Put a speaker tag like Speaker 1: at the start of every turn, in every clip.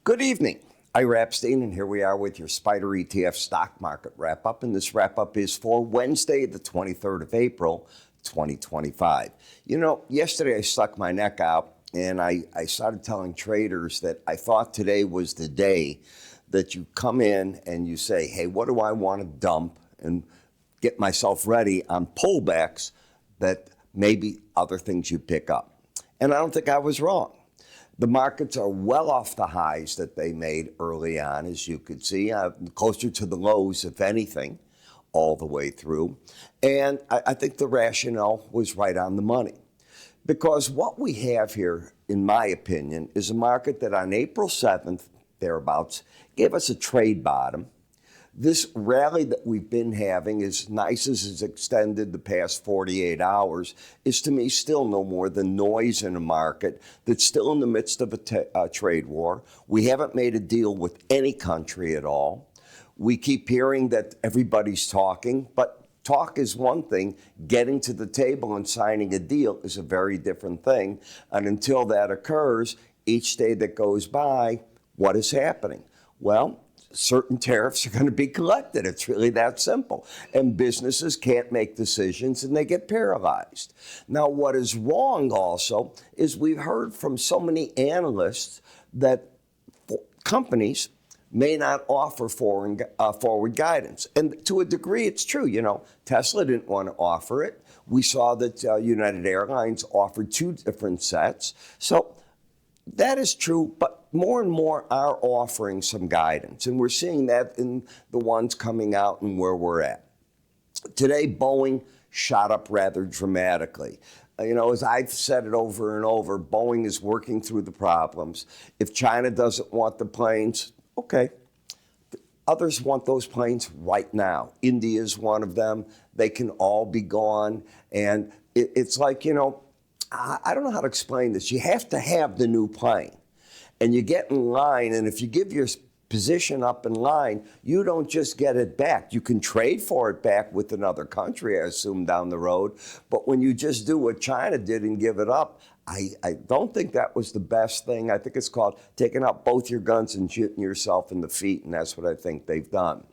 Speaker 1: Good evening. Ira Epstein, and here we are with your SPDR ETF stock market wrap-up. And this wrap-up is for Wednesday, the 23rd of April, 2025. You know, yesterday I stuck my neck out and I started telling traders that I thought today was the day that you come in and you say, hey, what do I want to dump and get myself ready on pullbacks that maybe other things you pick up. And I don't think I was wrong. The markets are well off the highs that they made early on, as you could see, closer to the lows, if anything, all the way through. And I think the rationale was right on the money. Because what we have here, in my opinion, is a market that on April 7th, thereabouts, gave us a trade bottom. This rally that we've been having, as nice as it's extended the past 48 hours, is to me still no more than noise in a market that's still in the midst of a trade war. We haven't made a deal with any country at all. We keep hearing that everybody's talking, but talk is one thing. Getting to the table and signing a deal is a very different thing. And until that occurs, each day that goes by, what is happening? Well, certain tariffs are going to be collected. It's really that simple. And businesses can't make decisions and they get paralyzed. Now, what is wrong also is we've heard from so many analysts that companies may not offer forward guidance. And to a degree, it's true. You know, Tesla didn't want to offer it. We saw that United Airlines offered two different sets. So that is true, but more and more are offering some guidance, and we're seeing that in the ones coming out and where we're at. Today, Boeing shot up rather dramatically. You know, as I've said it over and over, Boeing is working through the problems. If China doesn't want the planes, okay. Others want those planes right now. India is one of them. They can all be gone, and it's like, you know, I don't know how to explain this. You have to have the new plane. And you get in line, and if you give your position up in line, you don't just get it back. You can trade for it back with another country, I assume, down the road. But when you just do what China did and give it up, I don't think that was the best thing. I think it's called taking out both your guns and shooting yourself in the feet, and that's what I think they've done.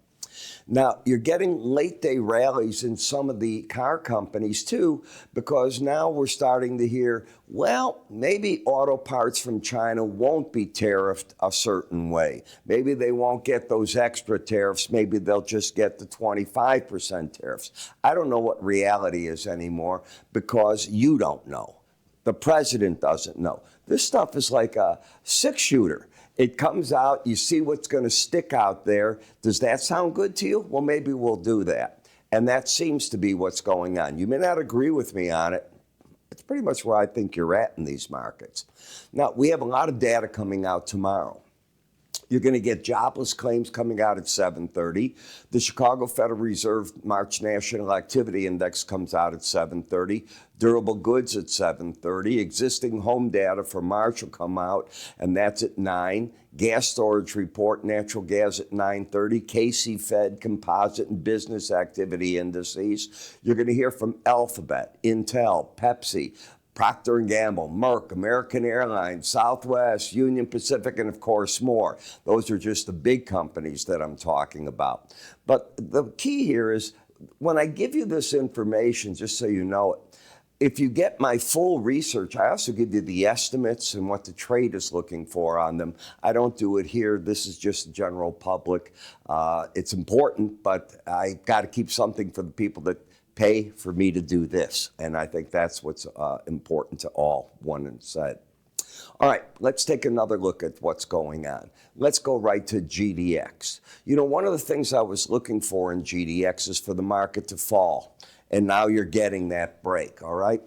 Speaker 1: Now, you're getting late-day rallies in some of the car companies, too, because now we're starting to hear, well, maybe auto parts from China won't be tariffed a certain way. Maybe they won't get those extra tariffs. Maybe they'll just get the 25% tariffs. I don't know what reality is anymore because you don't know. The president doesn't know. This stuff is like a six-shooter. It comes out, you see what's going to stick out there. Does that sound good to you? Well, maybe we'll do that. And that seems to be what's going on. You may not agree with me on it. It's pretty much where I think you're at in these markets. Now, we have a lot of data coming out tomorrow. You're going to get jobless claims coming out at 7:30. The Chicago Federal Reserve March National Activity Index comes out at 7:30. Durable goods at 7:30. Existing home data for March will come out, and that's at 9. Gas storage report, natural gas at 9:30. KC Fed composite and business activity indices. You're going to hear from Alphabet, Intel, Pepsi, Procter & Gamble, Merck, American Airlines, Southwest, Union Pacific, and of course more. Those are just the big companies that I'm talking about. But the key here is when I give you this information, just so you know it, if you get my full research, I also give you the estimates and what the trade is looking for on them. I don't do it here. This is just the general public. It's important, but I got to keep something for the people that pay for me to do this. And I think that's what's important to all, one and said. All right, let's take another look at what's going on. Let's go right to GDX. You know, one of the things I was looking for in GDX is for the market to fall. And now you're getting that break, all right?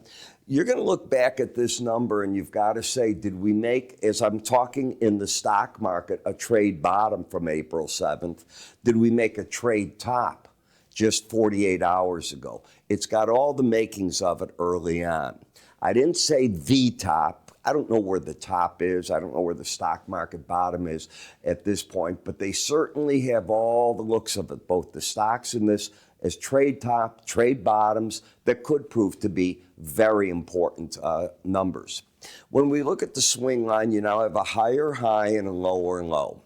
Speaker 1: You're going to look back at this number and you've got to say, did we make, as I'm talking in the stock market, a trade bottom from April 7th? Did we make a trade top just 48 hours ago? It's got all the makings of it early on. I didn't say the top. I don't know where the top is. I don't know where the stock market bottom is at this point, but they certainly have all the looks of it, both the stocks in this as trade top, trade bottoms that could prove to be very important numbers. When we look at the swing line, you now have a higher high and a lower low.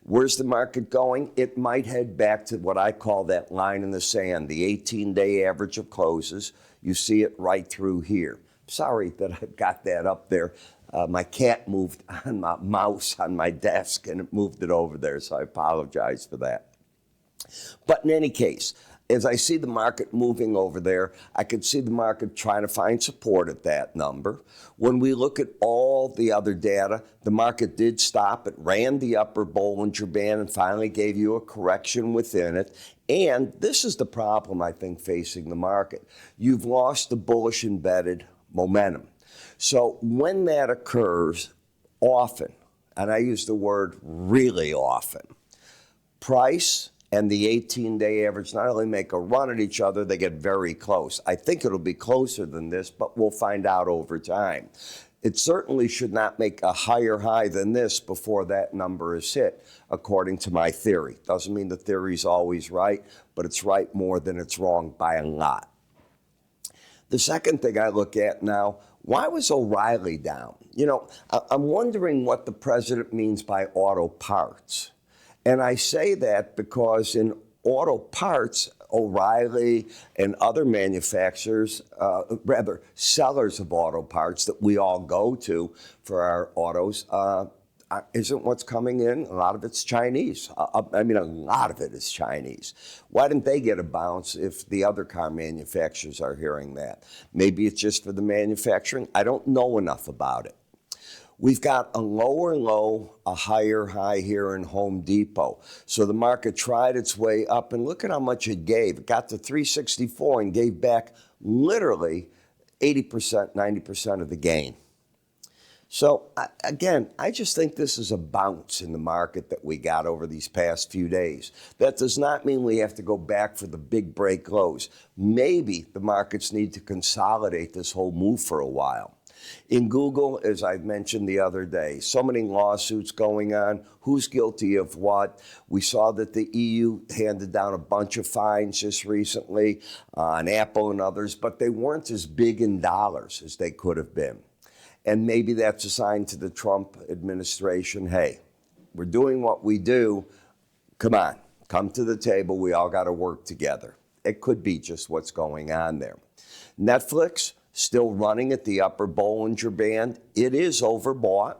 Speaker 1: Where's the market going? It might head back to what I call that line in the sand, the 18-day average of closes. You see it right through here. Sorry that I've got that up there. My cat moved on my mouse on my desk and it moved it over there, so I apologize for that. But in any case, as I see the market moving over there, I can see the market trying to find support at that number. When we look at all the other data, the market did stop. It ran the upper Bollinger Band and finally gave you a correction within it. And this is the problem, I think, facing the market. You've lost the bullish embedded momentum. So when that occurs, often, and I use the word really often, price and the 18-day average not only make a run at each other, they get very close. I think it'll be closer than this, but we'll find out over time. It certainly should not make a higher high than this before that number is hit, according to my theory. Doesn't mean the theory's always right, but it's right more than it's wrong by a lot. The second thing I look at now, why was O'Reilly down? You know, I'm wondering what the president means by auto parts. And I say that because in auto parts, O'Reilly and other manufacturers, rather sellers of auto parts that we all go to for our autos, isn't what's coming in. A lot of it's Chinese. I mean, a lot of it is Chinese. Why didn't they get a bounce if the other car manufacturers are hearing that? Maybe it's just for the manufacturing. I don't know enough about it. We've got a lower low, a higher high here in Home Depot. So the market tried its way up, and look at how much it gave. It got to 364 and gave back literally 80%, 90% of the gain. So again, I just think this is a bounce in the market that we got over these past few days. That does not mean we have to go back for the big break lows. Maybe the markets need to consolidate this whole move for a while. In Google, as I mentioned the other day, so many lawsuits going on. Who's guilty of what? We saw that the EU handed down a bunch of fines just recently on Apple and others, but they weren't as big in dollars as they could have been. And maybe that's a sign to the Trump administration, hey, we're doing what we do. Come on, come to the table. We all got to work together. It could be just what's going on there. Netflix, still running at the upper Bollinger Band. It is overbought.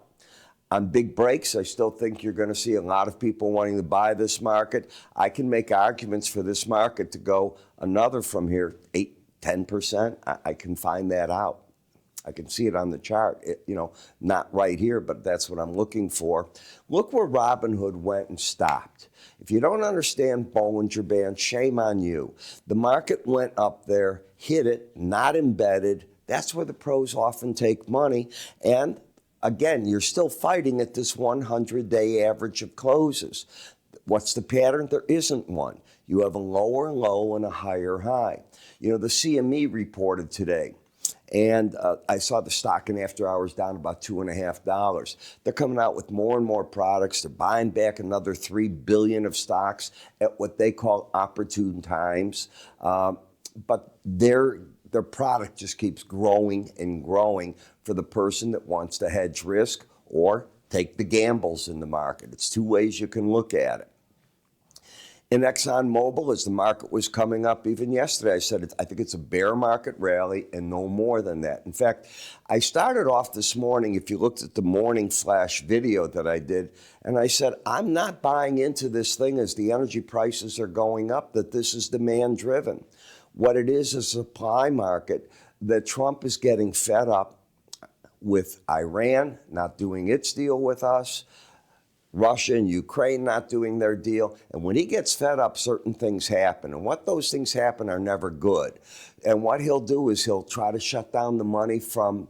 Speaker 1: On big breaks, I still think you're going to see a lot of people wanting to buy this market. I can make arguments for this market to go another from here, 8-10%. I can find that out. I can see it on the chart, not right here, but that's what I'm looking for. Look where Robinhood went and stopped. If you don't understand Bollinger Band, shame on you. The market went up there, hit it, not embedded. That's where the pros often take money. And again, you're still fighting at this 100-day average of closes. What's the pattern? There isn't one. You have a lower low and a higher high. The CME reported today. And I saw the stock in after hours down about $2.50. They're coming out with more and more products. They're buying back another $3 billion of stocks at what they call opportune times. But their product just keeps growing and growing for the person that wants to hedge risk or take the gambles in the market. It's two ways you can look at it. In ExxonMobil, as the market was coming up, even yesterday, I said, I think it's a bear market rally and no more than that. In fact, I started off this morning, if you looked at the morning flash video that I did, and I said, I'm not buying into this thing as the energy prices are going up, that this is demand driven. What it is a supply market that Trump is getting fed up with Iran not doing its deal with us, Russia and Ukraine not doing their deal. And when he gets fed up, certain things happen. And what those things happen are never good. And what he'll do is he'll try to shut down the money from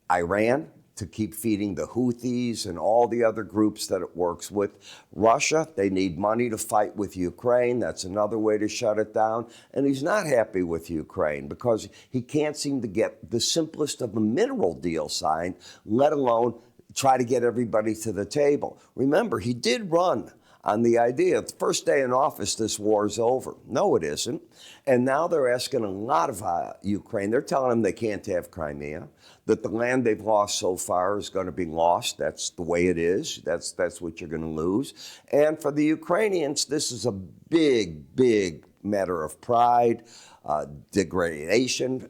Speaker 1: Iran to keep feeding the Houthis and all the other groups that it works with. Russia, they need money to fight with Ukraine. That's another way to shut it down. And he's not happy with Ukraine because he can't seem to get the simplest of a mineral deal signed, let alone try to get everybody to the table. Remember, he did run on the idea the first day in office, this war is over. No, it isn't. And now they're asking a lot of Ukraine. They're telling them they can't have Crimea, that the land they've lost so far is going to be lost. That's the way it is. That's what you're going to lose. And for the Ukrainians, this is a big, big matter of pride, degradation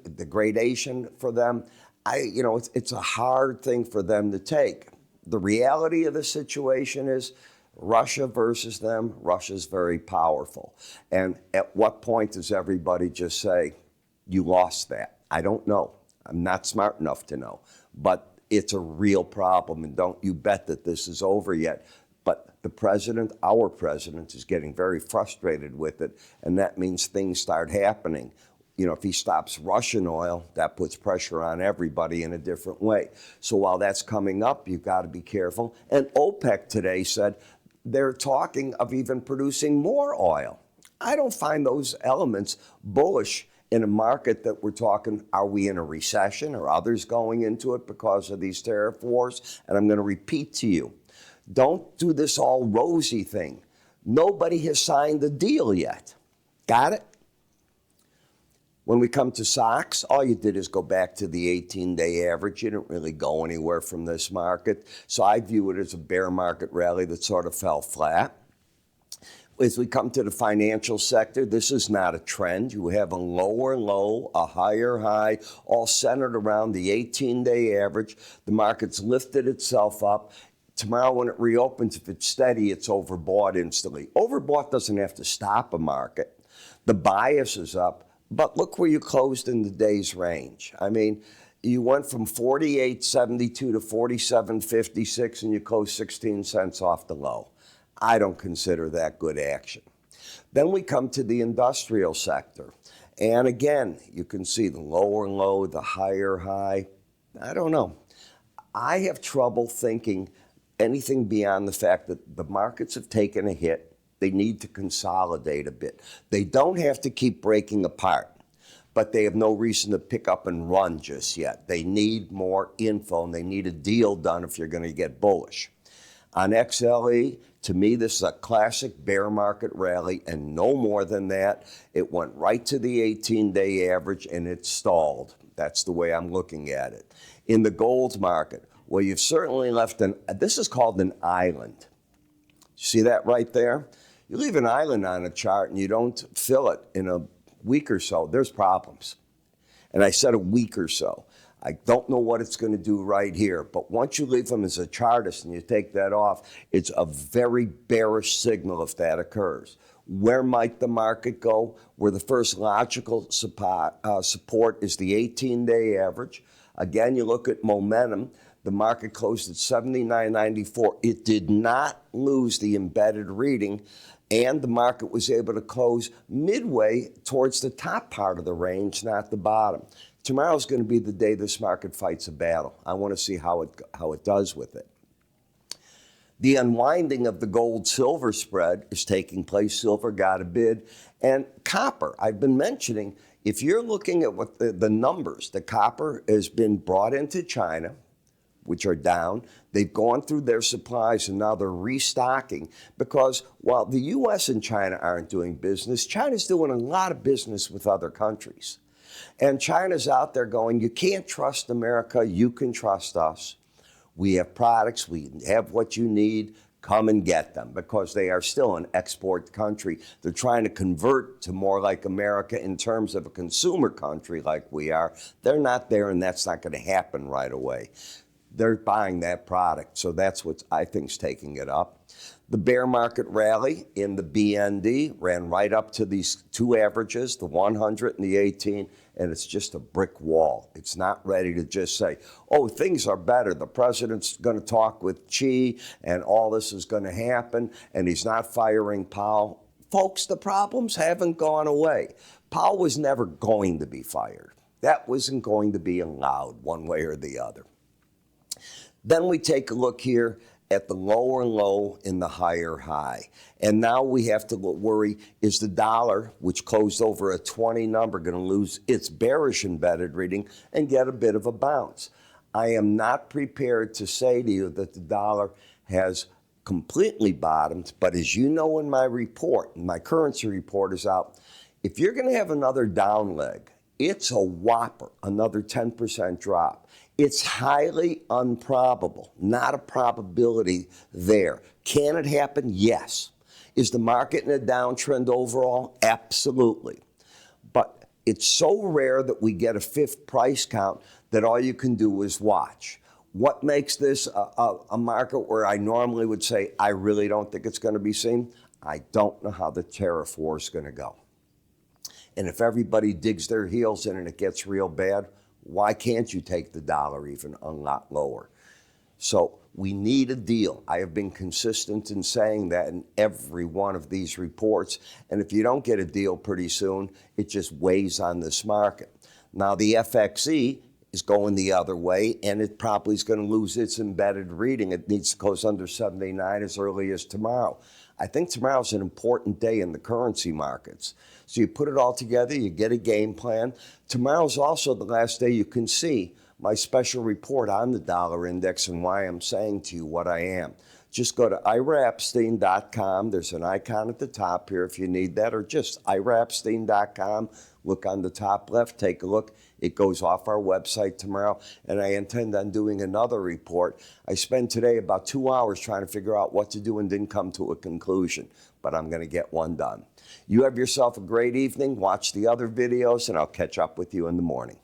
Speaker 1: for them. It's a hard thing for them to take. The reality of the situation is Russia versus them. Russia's very powerful. And at what point does everybody just say, you lost that? I don't know. I'm not smart enough to know. But it's a real problem, and don't you bet that this is over yet. But the president, our president, is getting very frustrated with it, and that means things start happening. If he stops Russian oil, that puts pressure on everybody in a different way. So while that's coming up, you've got to be careful. And OPEC today said they're talking of even producing more oil. I don't find those elements bullish in a market that we're talking, are we in a recession? Are others going into it because of these tariff wars? And I'm going to repeat to you, don't do this all rosy thing. Nobody has signed the deal yet. Got it? When we come to stocks, all you did is go back to the 18-day average. You didn't really go anywhere from this market. So I view it as a bear market rally that sort of fell flat. As we come to the financial sector, this is not a trend. You have a lower low, a higher high, all centered around the 18-day average. The market's lifted itself up. Tomorrow when it reopens, if it's steady, it's overbought instantly. Overbought doesn't have to stop a market. The bias is up. But look where you closed in the day's range. I mean, you went from 48.72 to 47.56, and you closed 16 cents off the low. I don't consider that good action. Then we come to the industrial sector. And again, you can see the lower low, the higher high. I don't know. I have trouble thinking anything beyond the fact that the markets have taken a hit. They need to consolidate a bit. They don't have to keep breaking apart, but they have no reason to pick up and run just yet. They need more info, and they need a deal done if you're going to get bullish. On XLE, to me, this is a classic bear market rally, and no more than that. It went right to the 18-day average, and it stalled. That's the way I'm looking at it. In the gold market, well, you've certainly left this is called an island. See that right there? You leave an island on a chart and you don't fill it in a week or so, there's problems. And I said a week or so. I don't know what it's going to do right here, but once you leave them as a chartist and you take that off, it's a very bearish signal if that occurs. Where might the market go? Where the first logical support is the 18-day average. Again, you look at momentum. The market closed at 79.94. It did not lose the embedded reading, and the market was able to close midway towards the top part of the range, not the bottom. Tomorrow's going to be the day this market fights a battle. I want to see how it does with it. The unwinding of the gold-silver spread is taking place. Silver got a bid. And copper, I've been mentioning, if you're looking at what the numbers, the copper has been brought into China, which are down. They've gone through their supplies, and now they're restocking because while the U.S. and China aren't doing business, China's doing a lot of business with other countries. And China's out there going, you can't trust America, you can trust us. We have products, we have what you need, come and get them, because they are still an export country. They're trying to convert to more like America in terms of a consumer country like we are. They're not there, and that's not going to happen right away. They're buying that product, so that's what I think is taking it up. The bear market rally in the BND ran right up to these two averages, the 100 and the 18, and it's just a brick wall. It's not ready to just say, oh, things are better. The president's going to talk with Xi, and all this is going to happen, and he's not firing Powell. Folks, the problems haven't gone away. Powell was never going to be fired. That wasn't going to be allowed one way or the other. Then we take a look here at the lower low and the higher high. And now we have to worry, is the dollar, which closed over a 20 number, going to lose its bearish embedded reading and get a bit of a bounce? I am not prepared to say to you that the dollar has completely bottomed, but as you know in my report, my currency report is out, if you're going to have another down leg, it's a whopper, another 10% drop. It's highly improbable, not a probability there. Can it happen? Yes. Is the market in a downtrend overall? Absolutely. But it's so rare that we get a fifth price count that all you can do is watch. What makes this a market where I normally would say, I really don't think it's going to be seen? I don't know how the tariff war is going to go. And if everybody digs their heels in and it gets real bad, why can't you take the dollar even a lot lower? So we need a deal. I have been consistent in saying that in every one of these reports. And if you don't get a deal pretty soon, it just weighs on this market. Now the FXE is going the other way, and it probably is going to lose its embedded reading. It needs to close under 79 as early as tomorrow. I think tomorrow's an important day in the currency markets. So you put it all together, you get a game plan. Tomorrow's also the last day you can see my special report on the dollar index and why I'm saying to you what I am. Just go to iraepstein.com. There's an icon at the top here if you need that, or just iraepstein.com. Look on the top left, take a look. It goes off our website tomorrow, and I intend on doing another report. I spent today about 2 hours trying to figure out what to do and didn't come to a conclusion, but I'm going to get one done. You have yourself a great evening. Watch the other videos, and I'll catch up with you in the morning.